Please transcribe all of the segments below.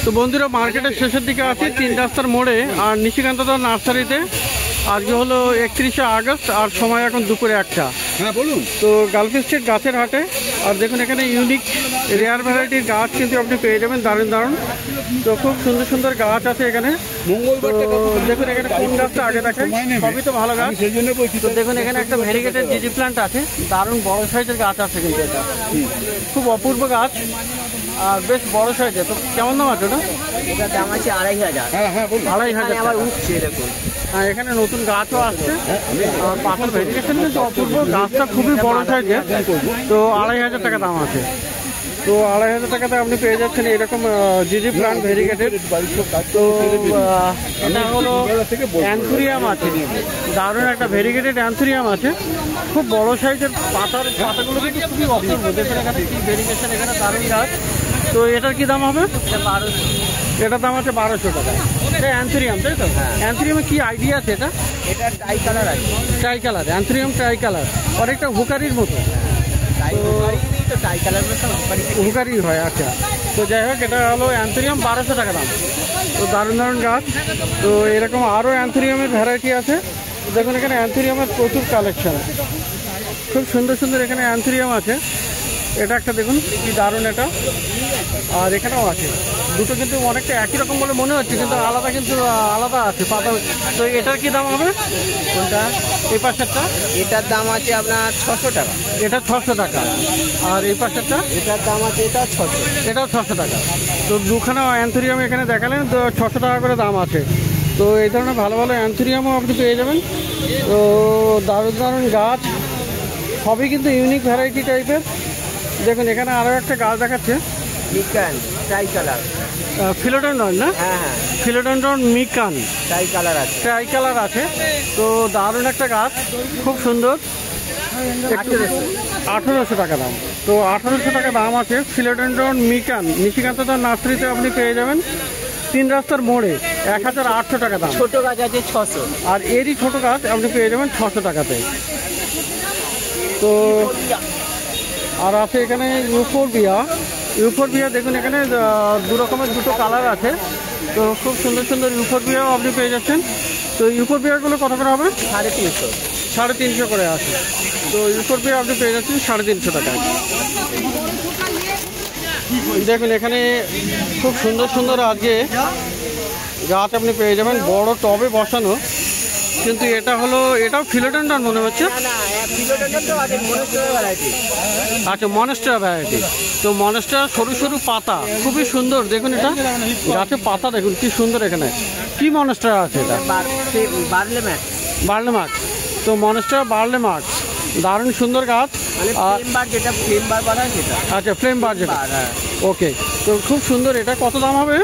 তো বন্ধুরা মার্কেটের শেষের দিকে আছি 3 রাস্তার মোড়ে আর নিশিকান্ত নার্সারিতে। আজকে হলো 31শে আগস্ট আর সময় এখন দুপুরে 1টা। হ্যাঁ বলুন। তো গালফ স্ট্রিট গাছের হাটে। আর দেখুন এখানে ইউনিক রেয়ার ভ্যারাইটির গাছ কিন্তু আপনি পেয়ে যাবেন, দারুণ দারুণ। তো খুব সুন্দর সুন্দর গাছ আছে এখানে। দেখুন এখানে কোন গাছটা আগে দেখেন, সবই তো ভালো গাছ। তো দেখুন এখানে একটা ভ্যারিগেটেড জিজি প্ল্যান্ট আছে, দারুণ বড় সাইজের গাছ আছে কিন্তু এটা খুব অপূর্ব গাছ আর বেশ বড় সাইজের। তো কেমন দাম আছে ওটা? এটার দাম আছে 2500। 2500 আবার উঠছে দেখুন। হ্যাঁ এখানে নতুন গাছও আসছে, পাতার ভেরিগেশন কিন্তু অপূর্ব, গাছটা খুবই বড় সাইজের। তো 2500 টাকা দাম আছে। তো 2500 টাকাতে আপনি পেয়ে যাচ্ছেন এরকম জিজি প্লান্ট ভেরিগেটেড। তো এটা হলো অ্যান্থুরিয়াম আছে, দারুণ একটা ভেরিগেটেড অ্যান্থুরিয়াম আছে, খুব বড় সাইজের। পাতাগুলো কিন্তু খুবই অপূর্ব। দেখুন এখানে কি ভেরিগেশন, এখানে দারুণ গাছ। তো এটার কি দাম হবে? 1200। এটার দাম আছে 1200 টাকা। এটা অ্যান্থুরিয়াম তাই তো? অ্যান্থুরিয়ামে কি আইডিয়া আছে এটা? এটা ট্রাই কালার আছে। Try colour, anthurium try colour, অনেকটা হুকারির মতো। হুকারি হয়, আচ্ছা। তো যাই হোক এটা হলো অ্যান্থুরিয়াম, 1200 টাকা দাম। তো দারুণ দারুণ গাছ। তো এরকম আরও অ্যান্থুরিয়ামের ভ্যারাইটি আছে। দেখুন এখানে অ্যান্থুরিয়ামের প্রচুর কালেকশন, খুব সুন্দর সুন্দর এখানে অ্যান্থুরিয়াম আছে। এটা একটা দেখুন কি দারুণ এটা। আর এখানেও আছে দুটো, কিন্তু অনেকটা একই রকম বলে মনে হচ্ছে কিন্তু আলাদা, কিন্তু আলাদা আছে পাতা। তো এটার কি দাম হবে? কোনটা? এই পাশেরটা? এটার দাম আছে আপনার 600 টাকা। এটা 600 টাকা। আর এই পাশেরটা? এটার দাম আছে এটা 600। এটাও 600 টাকা। তো দুখানা অ্যান্থুরিয়াম এখানে দেখালেন, তো 600 টাকা করে দাম আছে। তো এই ধরনের ভালো ভালো অ্যান্থুরিয়ামও আপনি পেয়ে যাবেন। তো দারুণ দারুণ গাছ, সবই কিন্তু ইউনিক ভ্যারাইটি টাইপের। দেখুন এখানে আরও একটা গাছ দেখাচ্ছে, মিকান ট্রাই কালার। ফিলোডেন্ড্রন না? হ্যাঁ, ফিলোডেন্ড্রন মিকান ট্রাই কালার আছে। ট্রাই কালার আছে। তো দারুণ একটা গাছ, খুব সুন্দর। 1800 টাকা দাম। তো 1800 টাকা দাম আছে ফিলোডেন্ড্রন মিকান। নিশিকান্ত নার্সারিতে আপনি পেয়ে যাবেন 3 রাস্তার মোড়ে, 1800 টাকা দাম। ছোট গাছ আছে 600। আর এরই ছোট গাছ আপনি পেয়ে যাবেন 600 টাকাতে। তো আর আছে এখানে ইউফোরবিয়া। দেখুন এখানে দু রকমের দুটো কালার আছে। তো খুব সুন্দর সুন্দর ইউফোরবিয়াও আপনি পেয়ে যাচ্ছেন। তো ইউফোরবিয়াগুলো কত করে হবে? 350। 350 করে আছে। তো ইউফোরবিয়া আপনি পেয়ে যাচ্ছেন 350 টাকায়। দেখুন এখানে খুব সুন্দর সুন্দর আজকে গাছ আপনি পেয়ে যাবেন, বড় টবে বসানো। কিন্তু এটা হলো, এটাও ফিলোডেন্ড্রন মনে হচ্ছে। আচ্ছা, মনস্টার ভ্যারাইটি। তো মনস্টার সরু সরু পাতা, খুবই সুন্দর। দেখুন এটা গাছের পাতা দেখুন কি সুন্দর। এখানে কি মনস্টার আছে? এটা বার্লেম্যাক্স। তো মনস্টার বার্লেম্যাক্স, দারুণ সুন্দর গাছ। আচ্ছা, ফ্লেম বার যেটা, ওকে। তো খুব সুন্দর। এটা কত দাম হবে?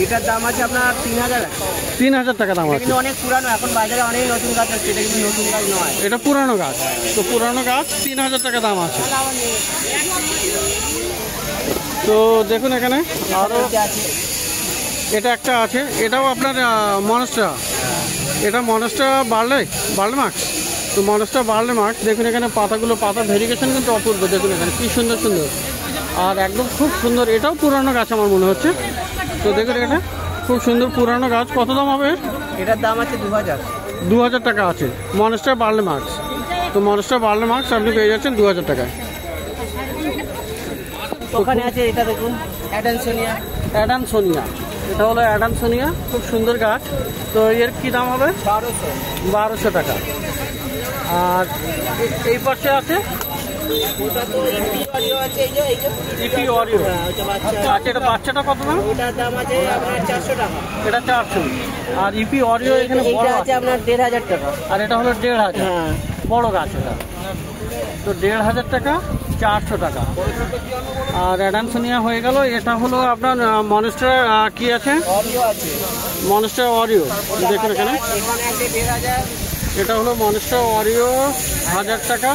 এটার দাম আছে আপনার 3000। 3000 টাকা দাম আছে। কিন্তু অনেক পুরানো, এখন বাজারে অনেক নতুন গাছ আছে, এটা কিন্তু নতুন গাছ নয়, এটা পুরানো গাছ। তো পুরানো গাছ 3000 টাকা দাম আছে। তো দেখুন এখানে আরও এটা একটা আছে, এটাও আপনার মনস্টার। এটা মনস্টার বার্লেম্যাক্স। তো মনস্টার বার্লেম্যাক্স দেখুন এখানে পাতাগুলো, পাতার ভেরিগেশন কিন্তু অপূর্ব। দেখুন এখানে কি সুন্দর সুন্দর, আর একদম খুব সুন্দর। এটাও পুরানো গাছ আমার মনে হচ্ছে। তো দেখুন এটা খুব সুন্দর পুরানো গাছ। কত দাম হবে? এটার দাম আছে 2000। 2000 টাকা আছে মনস্টার বার্লেম্যাক্স। তো মনস্টার বার্লেম্যাক্স আপনি পেয়ে যাচ্ছেন 2000 টাকায়। ওখানে আছে এটা দেখুন, অ্যাডানসোনিয়া। এটা হলো অ্যাডানসোনিয়া, খুব সুন্দর গাছ। তো এর কি দাম হবে? 1200 টাকা। আর এই পাশে আছে ইপি অরিও। আচ্ছা, এটা বাচ্চাটা কত দাম? ওটার দাম আছে আপনার 400 টাকা। এটা 400। আর ইপি অরিও এখানে বড় আছে আপনার 1500 টাকা। আর এটা হলো 1500। হ্যাঁ, বড় গাছ এটা। তো 1500 টাকা, 400 টাকা। আর অ্যাডানসোনিয়া হয়ে গেল। এটা হলো আপনার মনস্টার কি আছে? Monster Oreo. দেখুন এখানে এটা হলো মনস্টার অরিও, 1000 টাকা।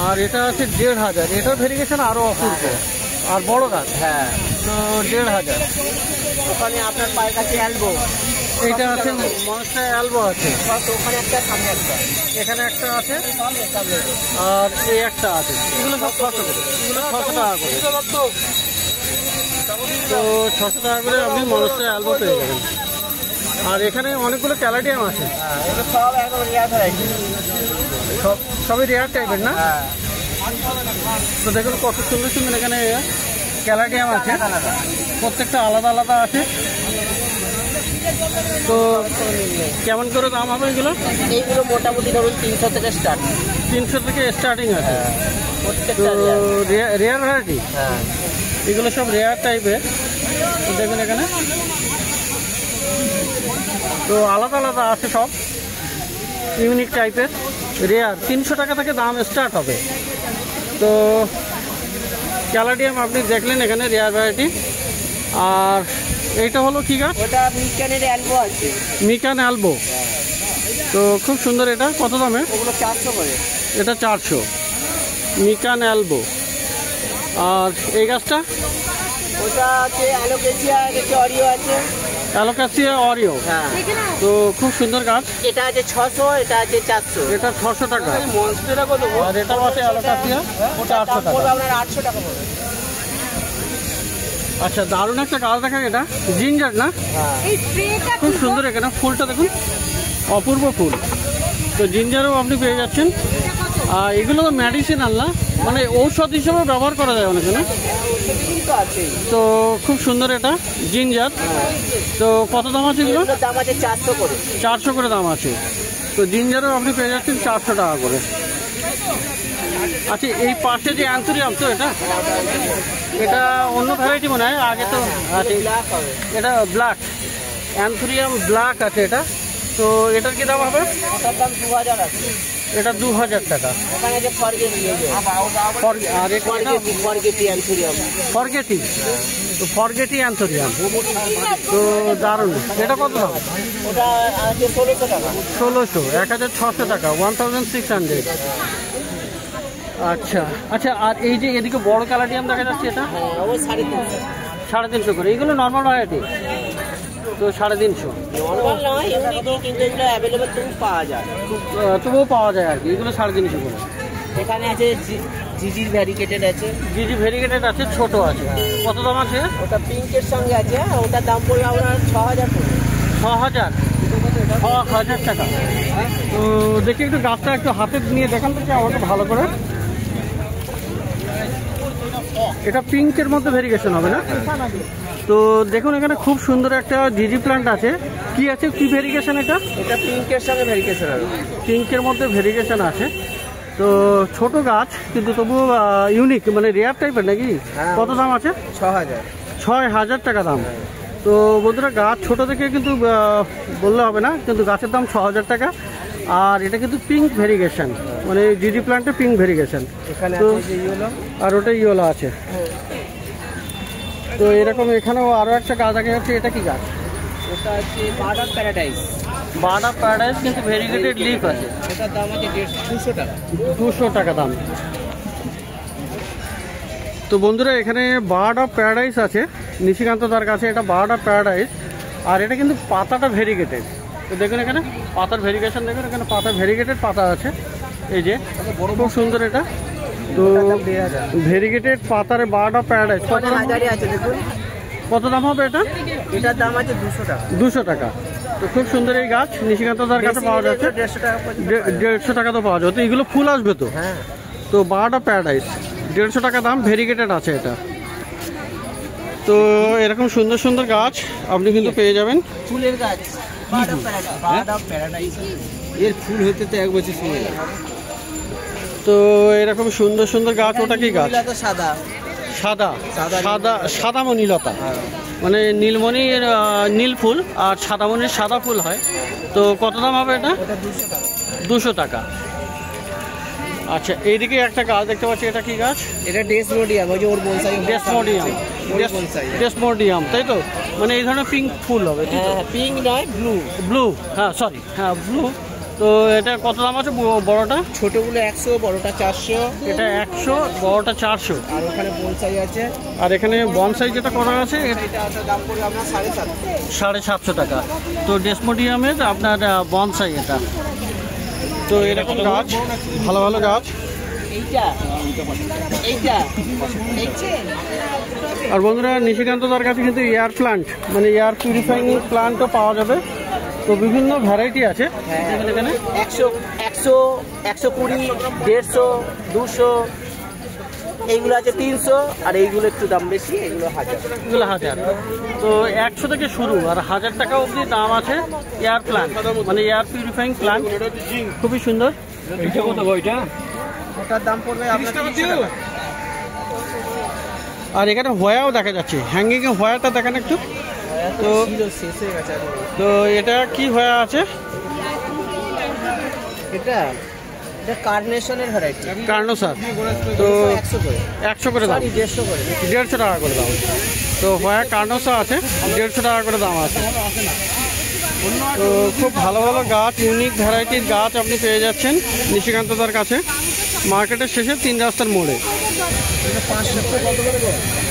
আর এটা আছে 1500। এটার ভেরিগেশন আরও অপূর্ব আর বড় গাছ। হ্যাঁ, তো 1500। ওখানে আপনার পায়ের কাছে অ্যালবো। এইটা আছে মনস্টার অ্যালবো আছে। ওখানে একটা, সামনে একটা, এখানে একটা আছে, আর এই একটা আছে। এগুলো সব 600 করে, এগুলো 600 টাকা করে। তো 600 টাকা করে আপনি মনস্টার অ্যালবো পেয়ে যাবেন। আর এখানে অনেকগুলো ক্যালাডিয়াম আছে, সব একদম রেয়ার ভ্যারাইটি। সবই রেয়ার টাইপের না? তো দেখুন কত সুন্দর সুন্দর এখানে ক্যালাডিয়াম আছে, প্রত্যেকটা আলাদা আলাদা আছে। তো কেমন করে দাম হবে এগুলো? এইগুলো মোটামুটি ধরুন 300 থেকে স্টার্ট। 300 থেকে স্টার্টিং আছে। তো প্রত্যেকটা রেয়ার ভ্যারাইটি, হ্যাঁ এগুলো সব রেয়ার টাইপের। তো দেখুন এখানে তো আলাদা আলাদা আছে, সব ইউনিক টাইপের রেয়ার। 300 টাকা থেকে দাম স্টার্ট হবে। তো ক্যালাডিয়াম আপনি দেখলেন এখানে রেয়ার ভ্যারাইটি। আর এইটা হলো কি গাছ? ওটা মিকানের অ্যালবো আছে। মিকান অ্যালবো। তো খুব সুন্দর। এটা কত দামে? ওগুলো 400 করে। এটা 400 মিকান অ্যালবো। আর এই গাছটা? ওটা আছে অ্যালোকেসিয়া, আছে অরিও আছে। অ্যালোকাসিয়া অরিও, হ্যাঁ। তো খুব সুন্দর গাছ। এটা আছে 600, এটা আছে 400। এটা 600 টাকা। মনস্টারটা কত? আর এটাও আছে অ্যালোকাসিয়া, 400 টাকা। আপনার 800 টাকা পড়বে। আচ্ছা, দারুণ একটা গাছ দেখা। এটা জিঞ্জার না? খুব সুন্দর। এখানে ফুলটা দেখুন, অপূর্ব ফুল। তো জিঞ্জারও আপনি পেয়ে যাচ্ছেন। আর এগুলো তো মেডিসিনাল না, মানে ঔষধ হিসেবে ব্যবহার করা যায় অনেকে না? তো খুব সুন্দর এটা জিঞ্জার। তো কত দাম আছে এগুলো? দাম আছে 400 করে। 400 করে দাম আছে। তো জিঞ্জারও আপনি পেয়ে যাচ্ছেন 400 টাকা করে। আচ্ছা, এই পাশে যে অ্যান্থুরিয়াম, তো এটা অন্য ভ্যারাইটি মনে হয়। আগে তো এটা ব্ল্যাক অ্যান্থুরিয়াম ব্ল্যাক আছে এটা। তো এটার কি দাম হবে? ওটার দাম 2000 আছে। এটা 2000 টাকা। ওখানে যে ফরগেটি, আর ফরগেটি অ্যান্থুরিয়াম, ফরগেটি। তো ফরগেটি অ্যান্থুরিয়াম, তো দারুণ। এটা কত দাম? ওটা আছে 1600 টাকা। 1600, 1600 টাকা, 1600। আচ্ছা আচ্ছা। আর এই যে এদিকে বড় ক্যালাডিয়াম দেখা যাচ্ছে, এটা হ্যাঁ, ওই 350। 350 করে। এগুলো নর্মাল ভ্যারাইটি, তো 350। নরমাল নয়, এমনি কিন্তু এগুলো অ্যাভেলেবল তুমি পাওয়া যায়। তবুও পাওয়া যায় আর কি। এগুলো 350 করে। এখানে আছে জিজির ভ্যারিকেটেড আছে। জিজি ভেরিগেটেড আছে, ছোট আছে। কত দাম আছে? ওটা পিঙ্কের সঙ্গে আছে, ওটার দাম পড়বে আপনার 6000 করে। 6000 টাকা। তো দেখি একটু গাছটা একটু হাতে নিয়ে দেখান তো আমাকে ভালো করে। এটা পিঙ্কের মধ্যে ভেরিগেশন হবে না? তো দেখুন এখানে খুব সুন্দর একটা জিজি প্ল্যান্ট আছে। কি আছে, কি ভেরিগেশন এটা? এটা পিঙ্কের সঙ্গে ভ্যারিকেশন আছে। পিঙ্কের মধ্যে ভেরিগেশন আছে। তো ছোট গাছ কিন্তু তবুও ইউনিক, মানে রেয়ার টাইপের নাকি? কত দাম আছে? 6000। 6000 টাকা দাম। তো বন্ধুরা, গাছ ছোট থেকে কিন্তু বললে হবে না, কিন্তু গাছের দাম 6000 টাকা। আর এটা কিন্তু পিঙ্ক ভেরিগেশন, মানে জিজি প্ল্যান্টে পিঙ্ক ভেরিগেশন। এখানে তো আছে ইয়েলো, আর ওটা ইয়েলো আছে। তো এরকম এখানেও আরও একটা গাছ দেখা যাচ্ছে। এটা কি গাছ? ওটা আছে bird of paradise. Bird of paradise, কিন্তু ভেরিগেটেড লিফ আছে। ওটার দাম আছে 200 টাকা। 200 টাকা দাম। তো বন্ধুরা, এখানে বার্ড অফ প্যারাডাইস আছে নিশিকান্ত তার কাছে। এটা বার্ড অফ প্যারাডাইস, আর এটা কিন্তু পাতাটা ভেরিগেটেড। তো দেখুন এখানে পাতার ভেরিগেশন, দেখুন এখানে পাতা ভেরিগেটেড পাতা আছে। এই যে খুব সুন্দর এটা। তো ভেরিগেটেড পাতার বার্ড অফ প্যারাডাইস কত দাম আছে দেখুন। কত দাম হবে এটা? এটার দাম আছে 200 টাকা। 200 টাকা। তো খুব সুন্দর এই গাছ নিশিকান্ত তার কাছে পাওয়া যাচ্ছে। 150 টাকা। 150 টাকা তো পাওয়া যায়। তো এগুলো ফুল আসবে তো? হ্যাঁ। তো বার্ড অফ প্যারাডাইস 150 টাকা দাম, ভেরিগেটেড আছে এটা। তো এরকম সুন্দর সুন্দর গাছ আপনি কিন্তু পেয়ে যাবেন। ফুলের গাছ বার্ড অফ প্যারাডাইস। এর ফুল হতে তো 1 বছর সময় লাগে। তো এরকম সুন্দর সুন্দর গাছ। ওটা কি গাছ? সাদা সাদা সাদা সাদামণিলতা, মানে নীলমণির নীল ফুল আর সাদামণির সাদা ফুল হয়। তো কত দাম হবে এটা? 200 টাকা। আচ্ছা, এইদিকে একটা গাছ দেখতে পাচ্ছি। এটা কি গাছ? এটা ডেসমোডিয়াম, ওই যে ওর বনসাই। ডেসমোডিয়াম, তাই তো? মানে এই ধরনের পিঙ্ক ফুল হবে। হ্যাঁ, পিঙ্ক নয়, ব্লু। ব্লু, হ্যাঁ সরি, হ্যাঁ ব্লু। তো এটা কত দাম আছে বড়টা? ছোটগুলো 100, বড়টা 400। এটা 100, বড়টা 400। আর ওখানে বনসাই আছে। আর এখানে বনসাই যেটা করা আছে এটা দাম পড়বে আপনার 750। 750 টাকা। তো ডেসমোডিয়ামের আপনার বনসাই এটা। তো এরকম গাছ, ভালো ভালো গাছ। আর বন্ধুরা নিশিকান্ত দার কাছে কিন্তু এয়ার প্লান্ট মানে এয়ার পিউরিফাইং প্লান্টও পাওয়া যাবে। তো বিভিন্ন ভ্যারাইটি আছে এখানে 120, 150, 200 এইগুলো আছে 300, আর এইগুলো একটু দাম বেশি, এগুলো 1000। তো 100 থেকে শুরু আর 1000 টাকা অবধি দাম আছে এয়ার প্লান্ট মানে এয়ার পিউরিফাইং প্লান্ট, খুবই সুন্দর। এইটা কত বইটা? ওটার দাম পড়বে আপনার 300 টাকা। আর এখানে হোয়াও দেখা যাচ্ছে, হ্যাঙ্গিং এ হোয়াটা দেখেন একটু। তো তো এটা কি হোয়া আছে? এটা কার্নেশনের ভ্যারাইটি, কার্নেশন। তো 100 করে দাম, 150 টাকা করে দাম। তো হোয়া কার্নেশন আছে, 150 টাকা করে দাম আছে। তো খুব ভালো ভালো গাছ, ইউনিক ভ্যারাইটির গাছ আপনি পেয়ে যাচ্ছেন নিশিকান্ত দার কাছে, মার্কেটের শেষে 3 রাস্তার মোড়ে।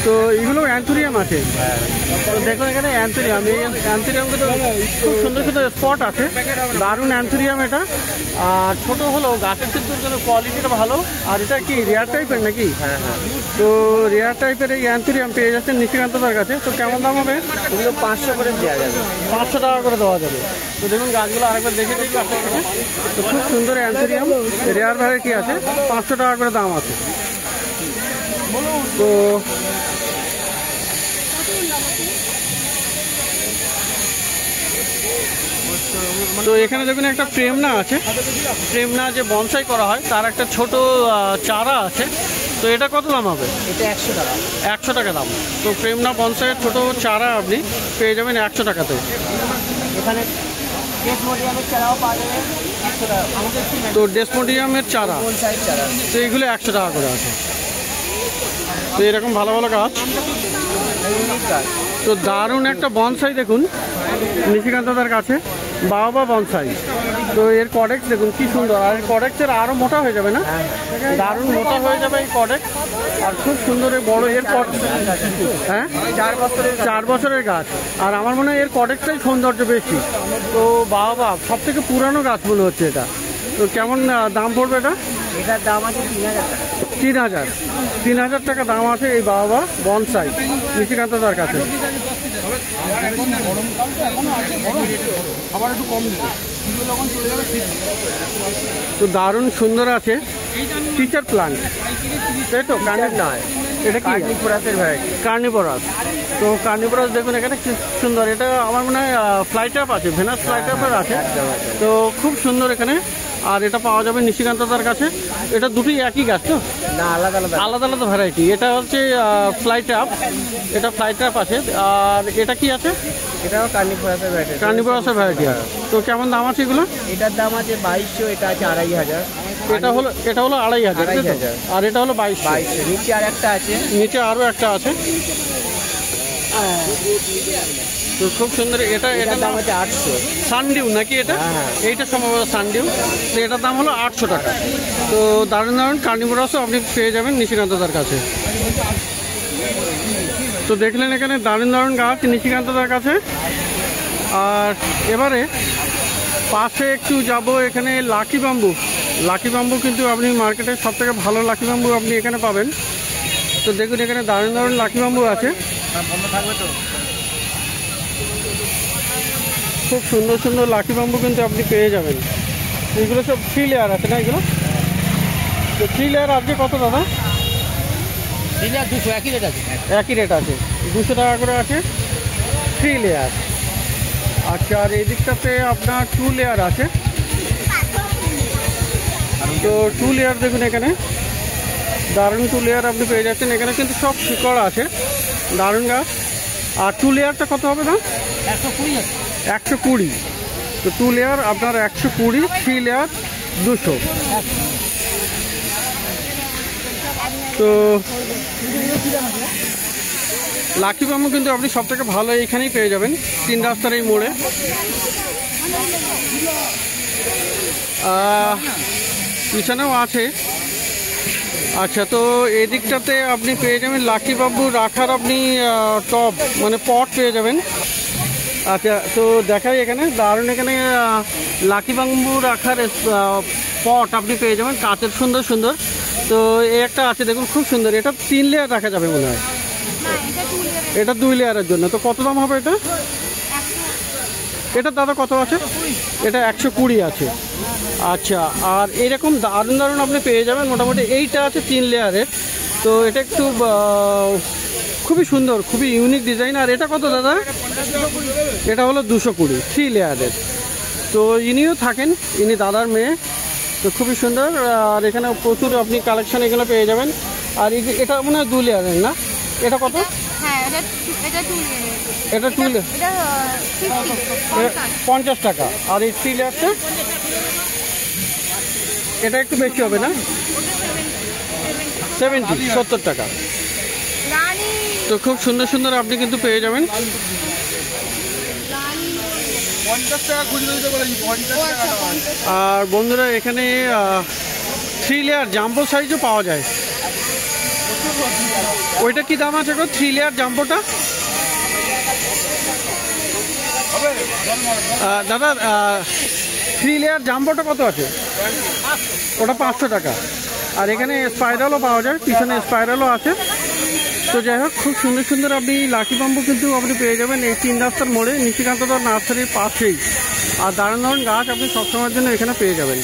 তো এগুলো অ্যান্থুরিয়াম আছে। তো দেখুন এখানে অ্যান্থুরিয়াম, এই অ্যান্থুরিয়াম কিন্তু খুব সুন্দর সুন্দর স্পট আছে, দারুণ অ্যান্থুরিয়াম এটা। আর ছোটো হলো গাছের কিন্তু কোয়ালিটিটা ভালো। আর এটা কি রেয়ার টাইপের নাকি? হ্যাঁ। তো রেয়ার টাইপের এই অ্যান্থুরিয়াম পেয়ে যাচ্ছেন নিশিকান্ত দার কাছে। তো কেমন দাম হবে? এগুলো 500 করে দেওয়া যাবে, 500 টাকা করে দেওয়া যাবে। তো দেখুন গাছগুলো আরেকবার দেখে দিই কাছে। তো খুব সুন্দর অ্যান্থুরিয়াম, রেয়ার ভ্যারাইটি আছে, 500 টাকা করে দাম আছে। তো তো এখানে দেখুন একটা প্রেমনা আছে, প্রেমনা যে বনসাই করা হয় তার একটা ছোট চারা আছে। তো এটা কত দাম হবে? এটা 100 টাকা, 100 টাকা দাম। তো প্রেমনা বনসাইয়ের ছোট চারা আপনি পেয়ে যাবেন 100 টাকাতে। এখানে ডেসমোডিয়ামের চারাও পাওয়া যাবে 100 টাকা। তো ডেসমোডিয়ামের চারা, বনসাইয়ের চারা, তো এইগুলো 100 টাকা করে আছে। তো এরকম ভালো ভালো গাছ, তো দারুণ একটা বনসাই দেখুন নিশিকান্ত দার কাছে, বাবা বনসাই। তো এর কডেক্স দেখুন কি সুন্দর, আর কডেক্সের আরও মোটা হয়ে যাবে না? দারুণ মোটা হয়ে যাবে এই কডেক্স। আর খুব সুন্দর এই বড় এর হ্যাঁ 4 বছরের গাছ। আর আমার মনে হয় এর কডেক্সটাই সৌন্দর্য বেশি। তো বাবা সব থেকে পুরানো গাছ মনে হচ্ছে এটা। তো কেমন দাম পড়বে এটা? এটার দাম আছে 3000 টাকা। 3000 টাকা দাম আছে এই বাবা বনসাই নিশিকান্ত দার কাছে। তো দারুণ সুন্দর আছে টিচার প্লান্ট, তাই তো? নয়, এটা কি? কার্নিভোরাসের ভ্যারাইটি, কার্নিভোরাস। তো কার্নিভোরাস দেখুন এখানে কি সুন্দর, এটা আমার মনে হয় ফ্লাইট অ্যাপ আছে, ভেনাস ফ্লাইট অ্যাপের আছে। তো খুব সুন্দর এখানে। আর এটা পাওয়া যাবে নিশিকান্ত দার কাছে। এটা দুটোই একই গাছ তো না? আলাদা আলাদা ভ্যারাইটি। এটা হচ্ছে ফ্লাইট অ্যাপ, এটা ফ্লাইট অ্যাপ আছে। আর এটা কি আছে? এটাও কার্নিভোরাসের ভ্যারাইটি, কার্নিভোরাসের ভ্যারাইটি। তো কেমন দাম আছে এগুলো? এটার দাম আছে 2200, এটা আছে 2500। এটা হলো 2500, আর এটা হলো 2200। নিচে আর একটা আছে, নিচে আরও একটা আছে। তো খুব সুন্দর। এটার দাম আছে 800। সানডিউ নাকি এটা? এইটা সম্ভবত সানডিউ। তো এটার দাম হলো 800 টাকা। তো দারুণ দারুণ কার্নিভোরাসও আপনি পেয়ে যাবেন নিশিকান্ত দার কাছে। তো দেখলেন এখানে দারুণ দারুণ গাছ নিশিকান্ত দার কাছে। আর এবারে পাশে একটু যাব, এখানে লাকি বাম্বু। লাকি বাম্বু কিন্তু আপনি মার্কেটের সব থেকে ভালো লাকি বাম্বু আপনি এখানে পাবেন। তো দেখুন এখানে দারুণ দারুণ লাকি বাম্বু আছে, খুব সুন্দর সুন্দর লাকি বাম্বু কিন্তু আপনি পেয়ে যাবেন। এগুলো সব 3 লেয়ার আছে না এগুলো? তো 3 লেয়ার আজকে কত দাদা? 3 লেয়ার 200, একই রেট আছে। একই রেট আছে, 200 টাকা করে আছে 3 লেয়ার। আচ্ছা, আর এই দিকটাতে আপনার 2 লেয়ার আছে। তো 2 লেয়ার দেখুন এখানে দারুণ 2 লেয়ার আপনি পেয়ে যাচ্ছেন। এখানে কিন্তু সব শিকড় আছে, দারুণ গাছ। আর 2 লেয়ারটা কত হবে না? 120। তো 2 লেয়ার আপনার 120, 3 লেয়ার 200। তো লাকি বাম্বু কিন্তু আপনি সব থেকে ভালো এইখানেই পেয়ে যাবেন, 3 রাস্তার এই মোড়ে। পিছনেও আছে। আচ্ছা, তো এই দিকটাতে আপনি পেয়ে যাবেন লাকি বাম্বু রাখার আপনি টব মানে পট পেয়ে যাবেন। আচ্ছা, তো দেখাই এখানে দারুণ, এখানে লাকি বাম্বু রাখার পট আপনি পেয়ে যাবেন কাঁচের, সুন্দর সুন্দর। তো এই একটা আছে দেখুন, খুব সুন্দর। এটা 3 লেয়ার রাখা যাবে মনে হয়। এটা 2 লেয়ারের জন্য। তো কত দাম হবে এটা? এটা দাদা কত আছে? এটা 120 আছে। আচ্ছা, আর এরকম দারুণ দারুণ আপনি পেয়ে যাবেন মোটামুটি। এইটা আছে 3 লেয়ারের। তো এটা একটু খুবই সুন্দর, খুবই ইউনিক ডিজাইন। আর এটা কত দাদা? এটা হলো 220, 3 লেয়ারের। তো ইনিও থাকেন, ইনি দাদার মেয়ে। তো খুবই সুন্দর। আর এখানে প্রচুর আপনি কালেকশন এগুলো পেয়ে যাবেন। আর এটা মনে হয় 2 লেয়ারের না? এটা কত? এটা 2 লেয়ার 50 টাকা। আর এই 3 লেয়ারটা এটা একটু বেশি হবে না? 70 টাকা। তো খুব সুন্দর সুন্দর আপনি কিন্তু পেয়ে যাবেন। আর বন্ধুরা এখানে 3 লেয়ার জাম্বো সাইজও পাওয়া যায়। ওইটা কি দাম আছে গো 3 লেয়ার জাম্বোটা? দাদা 3 লেয়ার জাম্বোটা কত আছে? ওটা 500 টাকা। আর এখানে স্পাইরালও পাওয়া যায়, পিছনে স্পাইরালও আছে। তো যাই হোক, খুব সুন্দর সুন্দর আপনি লাকি বাম্বু কিন্তু আপনি পেয়ে যাবেন এই 3 রাস্তার মোড়ে, নিশিকান্ত নার্সারির পাশেই। আর দারুণ দারুণ গাছ আপনি সবসময়ের জন্য এখানে পেয়ে যাবেন।